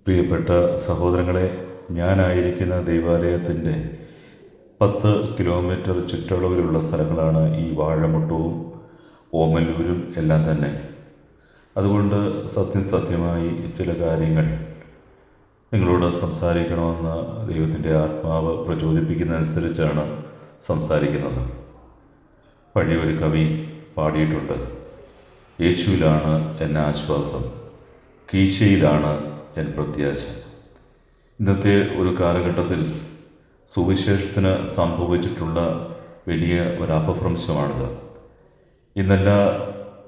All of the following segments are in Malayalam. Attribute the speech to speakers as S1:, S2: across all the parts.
S1: പ്രിയപ്പെട്ട സഹോദരങ്ങളെ, ഞാനായിരിക്കുന്ന ദൈവാലയത്തിൻ്റെ 10 കിലോമീറ്റർ ചുറ്റളവിലുള്ള സ്ഥലങ്ങളാണ് ഈ വാഴമുട്ടവും ഓമല്ലൂരും എല്ലാം തന്നെ. അതുകൊണ്ട് സത്യമായി ചില കാര്യങ്ങൾ നിങ്ങളോട് സംസാരിക്കണമെന്ന് ദൈവത്തിൻ്റെ ആത്മാവ് പ്രചോദിപ്പിക്കുന്നതനുസരിച്ചാണ് സംസാരിക്കുന്നത്. പഴയൊരു കവി പാടിയിട്ടുണ്ട്, യേശുവിലാണ് എൻ ആശ്വാസം, കീശയിലാണ് എൻ പ്രത്യാശ. ഇന്നത്തെ ഒരു കാലഘട്ടത്തിൽ സുവിശേഷത്തിന് സംഭവിച്ചിട്ടുള്ള വലിയ ഒരു അപഭ്രംശമാണിത്. ഇന്നെല്ലാ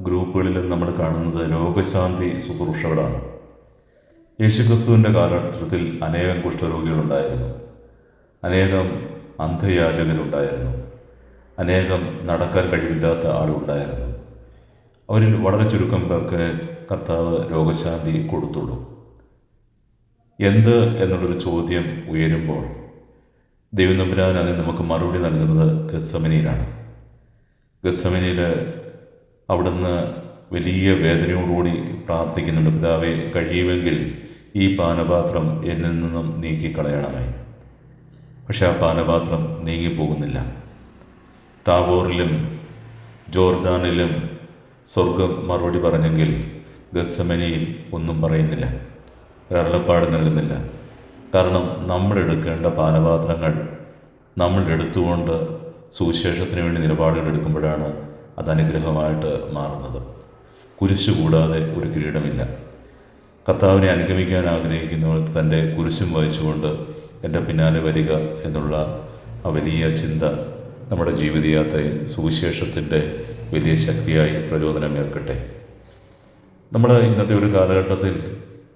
S1: ഗ്രൂപ്പുകളിലും നമ്മൾ കാണുന്നത് രോഗശാന്തി ശുശ്രൂഷകളാണ്. യേശുക്രിസ്തുവിൻ്റെ കാലഘട്ടത്തിൽ അനേകം കുഷ്ഠരോഗികളുണ്ടായിരുന്നു, അനേകം അന്ധയാചകരുണ്ടായിരുന്നു, അനേകം നടക്കാൻ കഴിവില്ലാത്ത ആളുകളുണ്ടായിരുന്നു. അവരിൽ വളരെ ചുരുക്കം പേർക്ക് കർത്താവ് രോഗശാന്തി കൊടുത്തുള്ളൂ. എന്ത് എന്നുള്ളൊരു ചോദ്യം ഉയരുമ്പോൾ ദൈവം തമ്പുരാൻ അതിന് നമുക്ക് മറുപടി നൽകുന്നത് ഗത്സമനിയിലാണ്. ഗത്സമനിയിൽ അവിടുന്ന് വലിയ വേദനയോടുകൂടി പ്രാർത്ഥിക്കുന്നുണ്ട്, പിതാവേ, കഴിയുമെങ്കിൽ ഈ പാനപാത്രം എന്നിൽ നിന്നും നീക്കിക്കളയണമേ. പക്ഷെ ആ പാനപാത്രം നീങ്ങിപ്പോകുന്നില്ല. താബോറിലും ജോർദാനിലും സ്വർഗം മറുപടി പറഞ്ഞെങ്കിൽ ഗത്സമനിയിൽ ഒന്നും പറയുന്നില്ല, ഒരരുളപ്പാട് നൽകുന്നില്ല. കാരണം നമ്മളെടുക്കേണ്ട പാനപാത്രങ്ങൾ നമ്മൾ എടുത്തുകൊണ്ട് സുവിശേഷത്തിന് വേണ്ടി നിലപാടുകൾ എടുക്കുമ്പോഴാണ് അത് അനുഗ്രഹമായിട്ട് മാറുന്നത്. കുരിശ് കൂടാതെ ഒരു കിരീടമില്ല. കർത്താവിനെ അനുഗമിക്കാൻ ആഗ്രഹിക്കുന്നവർ തൻ്റെ കുരിശും വഹിച്ചുകൊണ്ട് എൻ്റെ പിന്നാലെ വരിക എന്നുള്ള ആ വലിയ ചിന്ത നമ്മുടെ ജീവിതയാത്രയിൽ സുവിശേഷത്തിൻ്റെ വലിയ ശക്തിയായി പ്രചോദനമേൽക്കട്ടെ. നമ്മൾ ഇന്നത്തെ ഒരു കാലഘട്ടത്തിൽ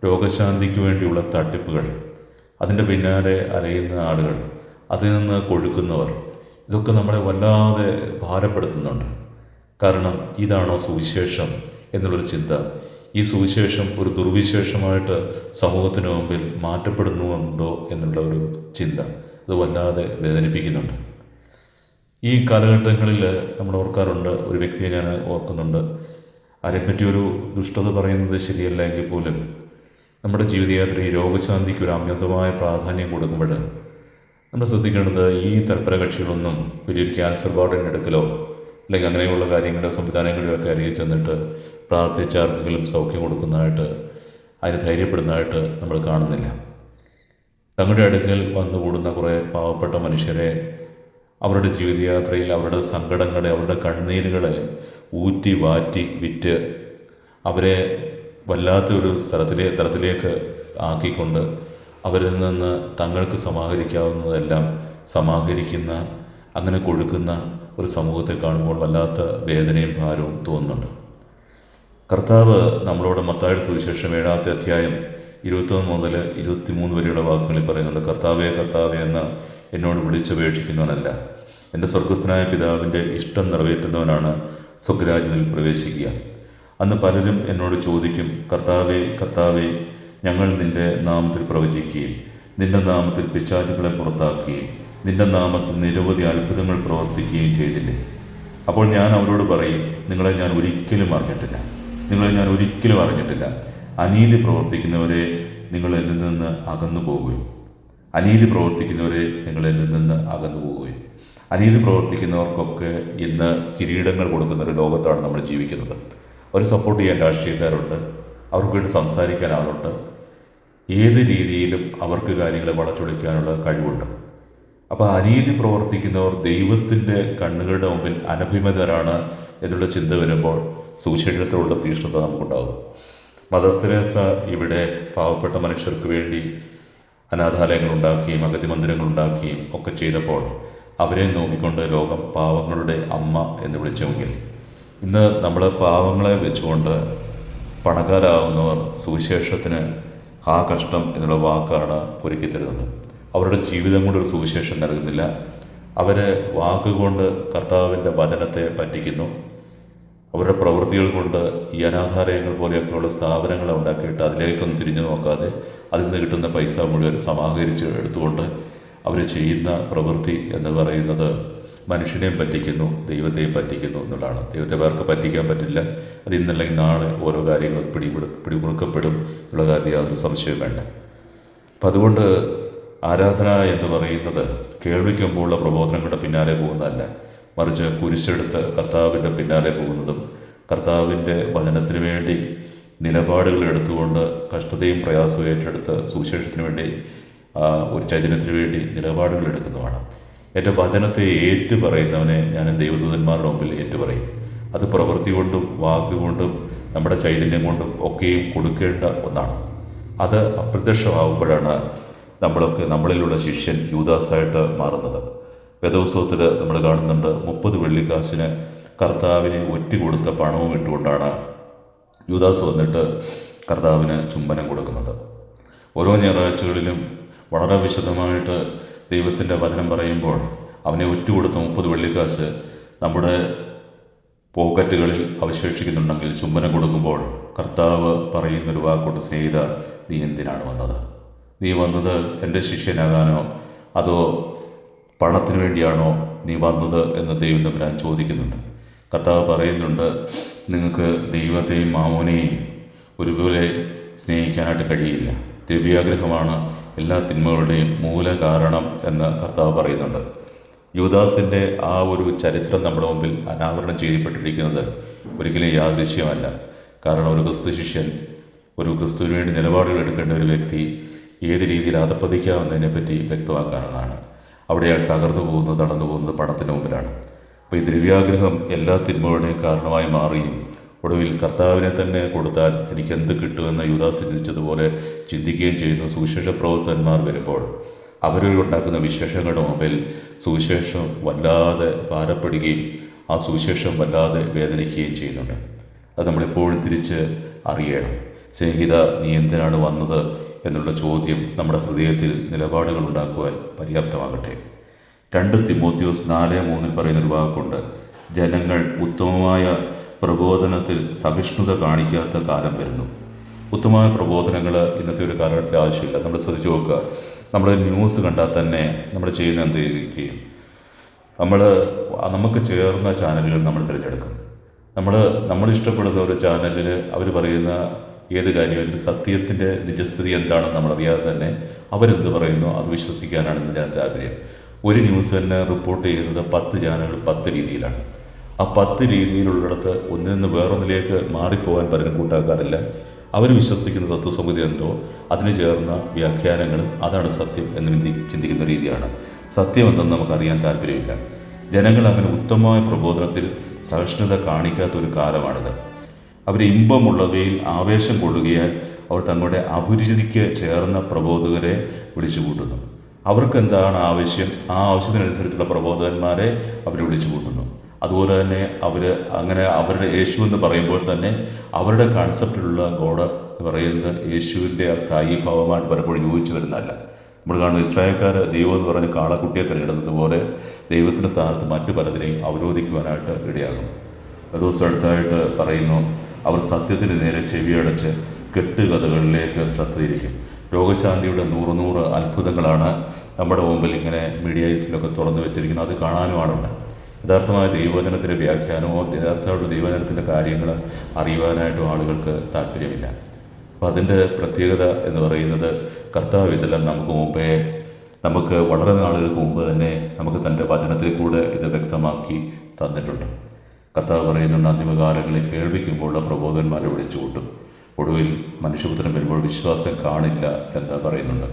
S1: രോഗശാന്തിക്ക് വേണ്ടിയുള്ള തട്ടിപ്പുകൾ, അതിൻ്റെ പിന്നാലെ അലയുന്ന ആളുകൾ, അതിൽ നിന്ന് കൊഴുക്കുന്നവർ, ഇതൊക്കെ നമ്മളെ വല്ലാതെ ഭാരപ്പെടുത്തുന്നുണ്ട്. കാരണം ഇതാണോ സുവിശേഷം എന്നുള്ളൊരു ചിന്ത, ഈ സുവിശേഷം ഒരു ദുർവിശേഷമായിട്ട് സമൂഹത്തിന് മുമ്പിൽ മാറ്റപ്പെടുന്നുണ്ടോ എന്നുള്ള ഒരു ചിന്ത, അത് വല്ലാതെ വേദനിപ്പിക്കുന്നുണ്ട്. ഈ കാലഘട്ടങ്ങളിൽ നമ്മൾ ഓർക്കാറുണ്ട്, ഒരു വ്യക്തിയെ ഞാൻ ഓർക്കുന്നുണ്ട്, അതിനെപ്പറ്റി ഒരു ദുഷ്ടത പറയുന്നത് ശരിയല്ല എങ്കിൽ പോലും നമ്മുടെ ജീവിതയാത്രയിൽ രോഗശാന്തിക്ക് ഒരു അമിതമായ പ്രാധാന്യം കൊടുക്കുമ്പോൾ നമ്മൾ ശ്രദ്ധിക്കേണ്ടത്, ഈ തൽപര കക്ഷികളൊന്നും വലിയൊരു ക്യാൻസർ വാർഡിൻ്റെ അടുക്കലോ അല്ലെങ്കിൽ അങ്ങനെയുള്ള കാര്യങ്ങളുടെ സംവിധാനങ്ങളിലൊക്കെ അറിയിച്ച് ചെന്നിട്ട് പ്രാർത്ഥിച്ചാർക്കെങ്കിലും സൗഖ്യം കൊടുക്കുന്നതായിട്ട്, അതിന് ധൈര്യപ്പെടുന്നതായിട്ട് നമ്മൾ കാണുന്നില്ല. തങ്ങളുടെ അടുക്കൽ വന്നുകൂടുന്ന കുറേ പാവപ്പെട്ട മനുഷ്യരെ അവരുടെ ജീവിതയാത്രയിൽ അവരുടെ സങ്കടങ്ങളെ, അവരുടെ കണ്ണീരുകളെ ഊറ്റി വാറ്റി വിറ്റ് അവരെ വല്ലാത്തൊരു തലത്തിലേക്ക് ആക്കിക്കൊണ്ട് അവരിൽ നിന്ന് തങ്ങൾക്ക് സമാഹരിക്കാവുന്നതെല്ലാം സമാഹരിക്കുന്ന, അങ്ങനെ കൊടുക്കുന്ന ഒരു സമൂഹത്തെ കാണുമ്പോൾ വല്ലാത്ത വേദനയും ഭാരവും തോന്നുന്നുണ്ട്. കർത്താവ് നമ്മളോട് മത്തായിയുടെ സുവിശേഷം 7-ാമത്തെ അധ്യായം 21 മുതൽ 23 വരെയുള്ള വാക്കുകളിൽ പറയുന്നുണ്ട്, കർത്താവേ, കർത്താവേ എന്ന് എന്നോട് വിളിച്ചപേക്ഷിക്കുന്നവനല്ല, എൻ്റെ സ്വർഗസ്ഥനായ പിതാവിൻ്റെ ഇഷ്ടം നിറവേറ്റുന്നവനാണ് സ്വർഗരാജ്യത്തിൽ പ്രവേശിക്കുക. അന്ന് പലരും എന്നോട് ചോദിക്കും, കർത്താവേ, കർത്താവേ, ഞങ്ങൾ നിൻ്റെ നാമത്തിൽ പ്രവചിക്കുകയും നിൻ്റെ നാമത്തിൽ പിശാചുക്കളെ പുറത്താക്കുകയും നിൻ്റെ നാമത്തിൽ നിരവധി അത്ഭുതങ്ങൾ പ്രവർത്തിക്കുകയും ചെയ്തില്ലേ? അപ്പോൾ ഞാൻ അവരോട് പറയും, നിങ്ങളെ ഞാൻ ഒരിക്കലും അറിഞ്ഞിട്ടില്ല. അനീതി പ്രവർത്തിക്കുന്നവരെ നിങ്ങൾ എന്നിൽ നിന്ന് അകന്നു പോകുകയും അനീതി പ്രവർത്തിക്കുന്നവർക്കൊക്കെ ഇന്ന് കിരീടങ്ങൾ കൊടുക്കുന്ന ഒരു ലോകത്താണ് നമ്മൾ ജീവിക്കുന്നത്. അവർ സപ്പോർട്ട് ചെയ്യാൻ രാഷ്ട്രീയക്കാരുണ്ട്, അവർക്ക് വേണ്ടി സംസാരിക്കാൻ ആളുണ്ട്, ഏത് രീതിയിലും അവർക്ക് കാര്യങ്ങളെ വളച്ചൊടിക്കാനുള്ള കഴിവുണ്ട്. അപ്പോൾ അനീതി പ്രവർത്തിക്കുന്നവർ ദൈവത്തിൻ്റെ കണ്ണുകളുടെ മുമ്പിൽ അനഭിമതരാണ് എന്നുള്ള ചിന്ത വരുമ്പോൾ സുവിശേഷത്തിലുള്ള തീഷ്ണത നമുക്കുണ്ടാകും. മദർ തെരേസ ഇവിടെ പാവപ്പെട്ട മനുഷ്യർക്ക് വേണ്ടി അനാഥാലയങ്ങളുണ്ടാക്കുകയും അഗതി മന്ദിരങ്ങളുണ്ടാക്കുകയും ഒക്കെ ചെയ്തപ്പോൾ അവരെ നോക്കിക്കൊണ്ട് ലോകം പാവങ്ങളുടെ അമ്മ എന്ന് വിളിച്ചെങ്കിൽ, ഇന്ന് നമ്മൾ പാവങ്ങളെ വെച്ചുകൊണ്ട് പണക്കാരാവുന്നവർ സുവിശേഷത്തിന് ആ കഷ്ടം എന്നുള്ള വാക്കാണ് ഒരുക്കി തരുന്നത്. അവരുടെ ജീവിതം കൊണ്ട് ഒരു സുവിശേഷം നൽകുന്നില്ല. അവരെ വാക്കുകൊണ്ട് കർത്താവിൻ്റെ വചനത്തെ പറ്റിക്കുന്നു. അവരുടെ പ്രവൃത്തികൾ കൊണ്ട് ഈ അനാഥാലയങ്ങൾ പോലെയൊക്കെയുള്ള സ്ഥാപനങ്ങളെ ഉണ്ടാക്കിയിട്ട് അതിലേക്കൊന്നും തിരിഞ്ഞു നോക്കാതെ അതിൽ നിന്ന് കിട്ടുന്ന പൈസ മുഴുവൻ സമാഹരിച്ച് എടുത്തുകൊണ്ട് അവർ ചെയ്യുന്ന പ്രവൃത്തി എന്ന് പറയുന്നത് മനുഷ്യനെയും പറ്റിക്കുന്നു, ദൈവത്തെയും പറ്റിക്കുന്നു എന്നുള്ളതാണ്. ദൈവത്തെ പേർക്ക് പറ്റിക്കാൻ പറ്റില്ല. അത് ഇന്നല്ലെങ്കിൽ നാളെ ഓരോ കാര്യങ്ങൾ പിടിമുറുക്കപ്പെടും എന്നുള്ള കാര്യം യാതൊരു സംശയം വേണ്ട. അപ്പം അതുകൊണ്ട് ആരാധന എന്ന് പറയുന്നത് കേൾവിക്കുമ്പോഴുള്ള പ്രബോധനങ്ങളുടെ പിന്നാലെ പോകുന്നതല്ല, മറിച്ച് കുരിശെടുത്ത് കർത്താവിൻ്റെ പിന്നാലെ പോകുന്നതും കർത്താവിൻ്റെ വചനത്തിന് വേണ്ടി നിലപാടുകൾ എടുത്തുകൊണ്ട് കഷ്ടതയും പ്രയാസവും ഏറ്റെടുത്ത് സുവിശേഷത്തിന് വേണ്ടി ഒരു ചൈതന്യത്തിന് വേണ്ടി നിലപാടുകൾ എടുക്കുന്നതാണ്. എൻ്റെ വചനത്തെ ഏറ്റു പറയുന്നവനെ ഞാൻ ദൈവദൂതന്മാരുടെ മുമ്പിൽ ഏറ്റുപറയും. അത് പ്രവൃത്തി കൊണ്ടും വാക്കുകൊണ്ടും നമ്മുടെ ചൈതന്യം കൊണ്ടും ഒക്കെയും കൊടുക്കേണ്ട ഒന്നാണ്. അത് അപ്രത്യക്ഷമാകുമ്പോഴാണ് നമ്മളിലുള്ള ശിഷ്യൻ യൂദാസായിട്ട് മാറുന്നത്. വേദോത്സവത്തിൽ നമ്മൾ കാണുന്നുണ്ട് 30 വെള്ളിക്കാശിന് കർത്താവിന് ഒറ്റുകൊടുത്ത പണവും ഇട്ടുകൊണ്ടാണ് യൂദാസ് വന്നിട്ട് കർത്താവിന് ചുംബനം കൊടുക്കുന്നത്. ഓരോ ഞായറാഴ്ചകളിലും വളരെ വിശദമായിട്ട് ദൈവത്തിൻ്റെ വചനം പറയുമ്പോൾ അവനെ ഒറ്റുകൊടുത്ത 30 വെള്ളിക്കാശ് നമ്മുടെ പോക്കറ്റുകളിൽ അവശേഷിക്കുന്നുണ്ടെങ്കിൽ ചുംബനം കൊടുക്കുമ്പോൾ കർത്താവ് പറയുന്നൊരു വാക്കോട്ട്, സ്നേഹിത, നീ എന്തിനാണ് വന്നത്? നീ വന്നത് എൻ്റെ ശിഷ്യനാകാനോ അതോ പണത്തിന് വേണ്ടിയാണോ നീ വന്നത് എന്ന് ദൈവം തമ്പുരാൻ ചോദിക്കുന്നുണ്ട്. കർത്താവ് പറയുന്നുണ്ട്, നിങ്ങൾക്ക് ദൈവത്തെയും മാമോനെയും ഒരുപോലെ സ്നേഹിക്കാനായിട്ട് കഴിയില്ല. ദ്രവ്യാഗ്രഹമാണ് എല്ലാ തിന്മകളുടെയും മൂല കാരണം എന്ന് കർത്താവ് പറയുന്നുണ്ട്. യൂദാസിൻ്റെ ആ ഒരു ചരിത്രം നമ്മുടെ മുമ്പിൽ അനാവരണം ചെയ്യപ്പെട്ടിരിക്കുന്നത് ഒരിക്കലും യാദൃശ്യമല്ല. കാരണം ഒരു ക്രിസ്തു ശിഷ്യൻ, ഒരു ക്രിസ്തുവിന് വേണ്ടി നിലപാടുകൾ എടുക്കേണ്ട ഒരു വ്യക്തി ഏത് രീതിയിൽ അധപ്പതിക്കാമെന്നതിനെപ്പറ്റി വ്യക്തമാക്കാനാണ്. അവിടെ അയാൾ തകർന്നു പോകുന്നത് പണത്തിന് മുമ്പിലാണ്. അപ്പോൾ ഈ ദ്രവ്യാഗ്രഹം എല്ലാ തിന്മകളുടെയും കാരണമായി മാറുകയും ഒടുവിൽ കർത്താവിനെ തന്നെ കൊടുത്താൽ എനിക്ക് എന്ത് കിട്ടുമെന്ന് യൂദാസ് ചിന്തിച്ചതുപോലെ ചിന്തിക്കുകയും ചെയ്യുന്ന സുവിശേഷ പ്രവർത്തകന്മാർ വരുമ്പോൾ അവരുണ്ടാക്കുന്ന വിശേഷങ്ങളുടെ മുമ്പിൽ സുവിശേഷം വല്ലാതെ ഭാരപ്പെടുകയും ആ സുവിശേഷം വല്ലാതെ വേദനിക്കുകയും ചെയ്യുന്നുണ്ട്. അത് നമ്മളെപ്പോഴും തിരിച്ച് അറിയണം. സ്നേഹിത, നീ എന്തിനാണ് വന്നത് എന്നുള്ള ചോദ്യം നമ്മുടെ ഹൃദയത്തിൽ നിലപാടുകൾ ഉണ്ടാക്കുവാൻ പര്യാപ്തമാകട്ടെ. 2 തിമോത്തിയോസ് 4:3 പറയുന്നൊരു വാക്കുണ്ട്, ജനങ്ങൾ ഉത്തമമായ പ്രബോധനത്തിൽ സഹിഷ്ണുത കാണിക്കാത്ത കാലം വരുന്നു. ഉത്തമമായ പ്രബോധനങ്ങൾ ഇന്നത്തെ ഒരു കാലഘട്ടത്തിൽ ആവശ്യമില്ല. നമ്മൾ ശ്രദ്ധിച്ചു നോക്കുക, നമ്മൾ ന്യൂസ് കണ്ടാൽ തന്നെ നമ്മൾ ചെയ്യുന്ന എന്തായിരിക്കും? നമുക്ക് ചേർന്ന ചാനലുകൾ നമ്മൾ തിരഞ്ഞെടുക്കും. നമ്മൾ ഇഷ്ടപ്പെടുന്ന ഒരു ചാനലിൽ അവർ പറയുന്ന ഏത് കാര്യവും സത്യത്തിൻ്റെ നിജസ്ഥിതി എന്താണെന്ന് നമ്മളറിയാതെ തന്നെ അവരെന്ത് പറയുന്നു അത് വിശ്വസിക്കാനാണ് ഞാൻ താല്പര്യം. ഒരു ന്യൂസ് തന്നെ റിപ്പോർട്ട് ചെയ്യുന്നത് 10 ചാനലുകൾ 10 രീതിയിലാണ്. ആ 10 രീതിയിലുള്ളിടത്ത് ഒന്നിൽ നിന്ന് വേറൊന്നിലേക്ക് മാറിപ്പോകാൻ പലരും കൂട്ടാക്കാറില്ല. അവർ വിശ്വസിക്കുന്ന തത്വസംഗതി എന്തോ അതിന് ചേർന്ന വ്യാഖ്യാനങ്ങളും അതാണ് സത്യം എന്ന് ചിന്തിക്കുന്ന രീതിയാണ്. സത്യം എന്തെന്ന് നമുക്കറിയാൻ താല്പര്യമില്ല. ജനങ്ങൾ അങ്ങനെ ഉത്തമമായ പ്രബോധനത്തിൽ സഹിഷ്ണുത കാണിക്കാത്തൊരു കാലമാണിത്. അവർ ഇമ്പമുള്ളവയിൽ ആവേശം കൊള്ളുകയാൽ അവർ തങ്ങളുടെ അഭിരുചിക്ക് ചേർന്ന പ്രബോധകരെ വിളിച്ചു കൂട്ടുന്നു. അവർക്ക് എന്താണ് ആവശ്യം, ആ ആവശ്യത്തിനനുസരിച്ചുള്ള പ്രബോധകന്മാരെ അവർ വിളിച്ചു കൂട്ടുന്നു. അതുപോലെ തന്നെ അവരുടെ യേശു എന്ന് പറയുമ്പോൾ തന്നെ അവരുടെ കൺസെപ്റ്റിലുള്ള ഗോഡ് എന്ന് പറയുന്നത് യേശുവിൻ്റെ ആ സ്ഥായി ഭാവമായിട്ട് പലപ്പോഴും യോജിച്ചു വരുന്നതല്ല. നമ്മൾ കാണുന്ന ഇസ്രായേൽക്കാർ ദൈവം എന്ന് പറഞ്ഞ് കാളക്കുട്ടിയെ തിരഞ്ഞെടുത്തതുപോലെ ദൈവത്തിൻ്റെ സ്ഥാനത്ത് മറ്റു പലതിനെയും അവരോധിക്കുവാനായിട്ട് ഇടയാകും. ഒരു ദിവസം അടുത്തായിട്ട് പറയുന്നു, അവർ സത്യത്തിന് നേരെ ചെവിയടച്ച് കെട്ടുകഥകളിലേക്ക് ശ്രദ്ധ തിരിക്കും. രോഗശാന്തിയുടെ 100 അത്ഭുതങ്ങളാണ് നമ്മുടെ മുമ്പിൽ ഇങ്ങനെ മീഡിയസിലൊക്കെ തുറന്നു വെച്ചിരിക്കുന്നത്. അത് കാണാനുമാണുണ്ട്. യഥാർത്ഥമായ ദൈവവചനത്തിൻ്റെ വ്യാഖ്യാനമോ യഥാർത്ഥമായിട്ട് ദൈവവചനത്തിൻ്റെ കാര്യങ്ങൾ അറിയുവാനായിട്ടും ആളുകൾക്ക് താല്പര്യമില്ല. അപ്പോൾ അതിൻ്റെ പ്രത്യേകത എന്ന് പറയുന്നത് കർത്താവ് ഇതെല്ലാം നമുക്ക് വളരെ നാളുകൾക്ക് മുമ്പ് തന്നെ നമുക്ക് തൻ്റെ വചനത്തിൽ കൂടെ ഇത് വ്യക്തമാക്കി തന്നിട്ടുണ്ട്. കർത്താവ് പറയുന്നുണ്ട്, അന്തിമകാലങ്ങളിൽ കേൾവിക്കുമ്പോഴുള്ള പ്രബോധന്മാരെ വിളിച്ചു കൂട്ടും. ഒടുവിൽ മനുഷ്യപുത്രൻ വരുമ്പോൾ വിശ്വാസം കാണില്ല എന്ന് പറയുന്നുണ്ട്.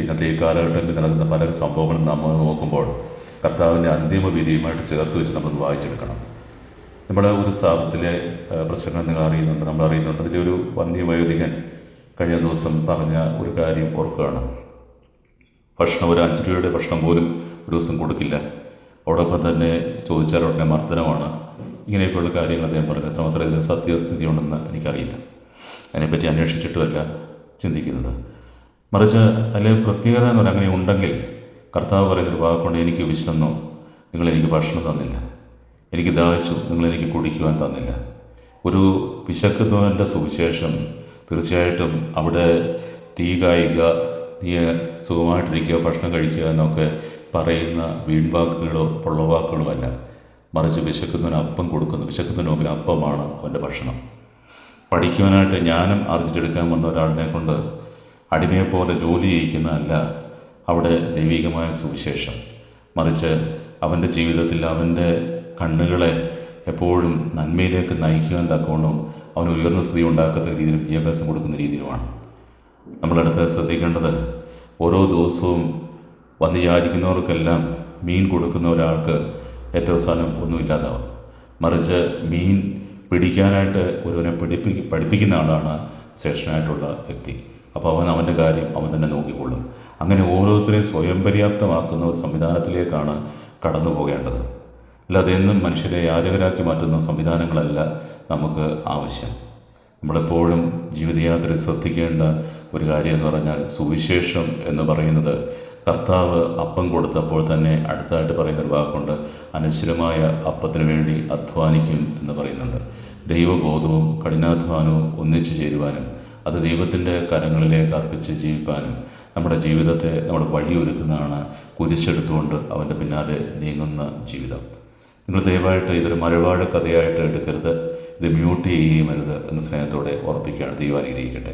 S1: ഇന്നത്തെ ഈ കാലഘട്ടത്തിൽ നടക്കുന്ന പല സംഭവങ്ങളും നമ്മൾ നോക്കുമ്പോൾ കർത്താവിൻ്റെ അന്തിമ വിധിയുമായിട്ട് ചേർത്ത് വെച്ച് നമ്മൾ വായിച്ചെടുക്കണം. നമ്മുടെ ഒരു സ്ഥാപനത്തിലെ പ്രശ്നങ്ങൾ നമ്മൾ അറിയുന്നുണ്ട്. അതിൻ്റെ ഒരു വന്യവയോധികൻ കഴിഞ്ഞ ദിവസം പറഞ്ഞ ഒരു കാര്യം ഓർക്കുകയാണ്. ഒരു 5 രൂപയുടെ ഭക്ഷണം പോലും ഒരു ദിവസം കൊടുക്കില്ല. അതോടൊപ്പം തന്നെ ചോദിച്ചാൽ ഉടനെ മർദ്ദനമാണ്. ഇങ്ങനെയൊക്കെയുള്ള കാര്യങ്ങൾ അദ്ദേഹം പറഞ്ഞു. എത്രമാത്രം ഇതിൽ സത്യസ്ഥിതി ഉണ്ടെന്ന് എനിക്കറിയില്ല. അതിനെപ്പറ്റി അന്വേഷിച്ചിട്ടുമല്ല ചിന്തിക്കുന്നത്. മറിച്ച് അതിൽ പ്രത്യേകത എന്ന് പറഞ്ഞാൽ അങ്ങനെ ഉണ്ടെങ്കിൽ കർത്താവ് പറയുന്നൊരു വാക്കുകൊണ്ട്, എനിക്ക് വിശന്നു, നിങ്ങളെനിക്ക് ഭക്ഷണം തന്നില്ല. എനിക്ക് ദാഹിച്ചു, നിങ്ങളെനിക്ക് കുടിക്കുവാൻ തന്നില്ല. ഒരു വിശക്കുന്നവൻ്റെ സുവിശേഷം തീർച്ചയായിട്ടും അവിടെ തീ കായുക, നീ സുഖമായിട്ടിരിക്കുക, ഭക്ഷണം കഴിക്കുക എന്നൊക്കെ പറയുന്ന വീൺവാക്കുകളോ പൊള്ളവാക്കുകളോ അല്ല. മറിച്ച് വിശക്കുന്നവന് അപ്പം കൊടുക്കുന്നു. വിശക്കുന്നതിന് മുമ്പിൽ അപ്പമാണ് അവൻ്റെ ഭക്ഷണം. പഠിക്കുവാനായിട്ട് ജ്ഞാനം ആർജിച്ചെടുക്കാൻ വന്ന ഒരാളിനെ കൊണ്ട് അടിമയെപ്പോലെ ജോലി ചെയ്യിക്കുന്നതല്ല അവിടെ ദൈവികമായ സുവിശേഷം. മറിച്ച് അവൻ്റെ ജീവിതത്തിൽ അവൻ്റെ കണ്ണുകളെ എപ്പോഴും നന്മയിലേക്ക് നയിക്കുവാൻ തക്കവണ്ണം അവന് ഉയർന്ന സ്ഥിതി ഉണ്ടാക്കത്തക്ക രീതിയിൽ വിദ്യാഭ്യാസം കൊടുക്കുന്ന രീതിയിലുമാണ്. നമ്മളടുത്ത് ശ്രദ്ധിക്കേണ്ടത്, ഓരോ ദിവസവും വന്ന് യാചിക്കുന്നവർക്കെല്ലാം മീൻ കൊടുക്കുന്ന ഒരാൾക്ക് ഏറ്റവും അവസാനം ഒന്നുമില്ലാതാവും. മറിച്ച് മീൻ പിടിക്കാനായിട്ട് ഒരുവനെ പഠിപ്പിക്കുന്ന ആളാണ് ശ്രേഷ്ഠനായിട്ടുള്ള വ്യക്തി. അപ്പോൾ അവൻ്റെ കാര്യം അവൻ തന്നെ നോക്കിക്കൊള്ളും. അങ്ങനെ ഓരോരുത്തരെയും സ്വയം പര്യാപ്തമാക്കുന്ന ഒരു സംവിധാനത്തിലേക്കാണ് കടന്നു പോകേണ്ടത്. അല്ലാതെ എന്നും മനുഷ്യരെ യാചകരാക്കി മാറ്റുന്ന സംവിധാനങ്ങളല്ല നമുക്ക് ആവശ്യം. നമ്മളെപ്പോഴും ജീവിതയാത്രയിൽ ശ്രദ്ധിക്കേണ്ട ഒരു കാര്യം എന്ന് പറഞ്ഞാൽ, സുവിശേഷം എന്ന് പറയുന്നത് കർത്താവ് അപ്പം കൊടുത്തപ്പോൾ തന്നെ അടുത്തായിട്ട് പറയുന്നൊരു വാക്കുണ്ട്, അനശ്വരമായ അപ്പത്തിന് വേണ്ടി അധ്വാനിക്കും എന്ന് പറയുന്നുണ്ട്. ദൈവബോധവും കഠിനാധ്വാനവും ഒന്നിച്ചു ചേരുവാനും അത് ദൈവത്തിൻ്റെ കരങ്ങളിലേക്ക് അർപ്പിച്ച് ജീവിപ്പാനും നമ്മുടെ ജീവിതത്തെ നമ്മുടെ വഴിയൊരുക്കുന്നതാണ് കുരിശെടുത്തുകൊണ്ട് അവൻ്റെ പിന്നാലെ നീങ്ങുന്ന ജീവിതം. നിങ്ങൾ ദയവായിട്ട് ഇതൊരു മഴവാഴ കഥയായിട്ട് എടുക്കരുത്, ഇത് മ്യൂട്ട് ചെയ്യുകയും അരുത് എന്ന് സ്നേഹത്തോടെ ഓർപ്പിക്കുകയാണ്. ദൈവം അനുഗ്രഹിക്കട്ടെ.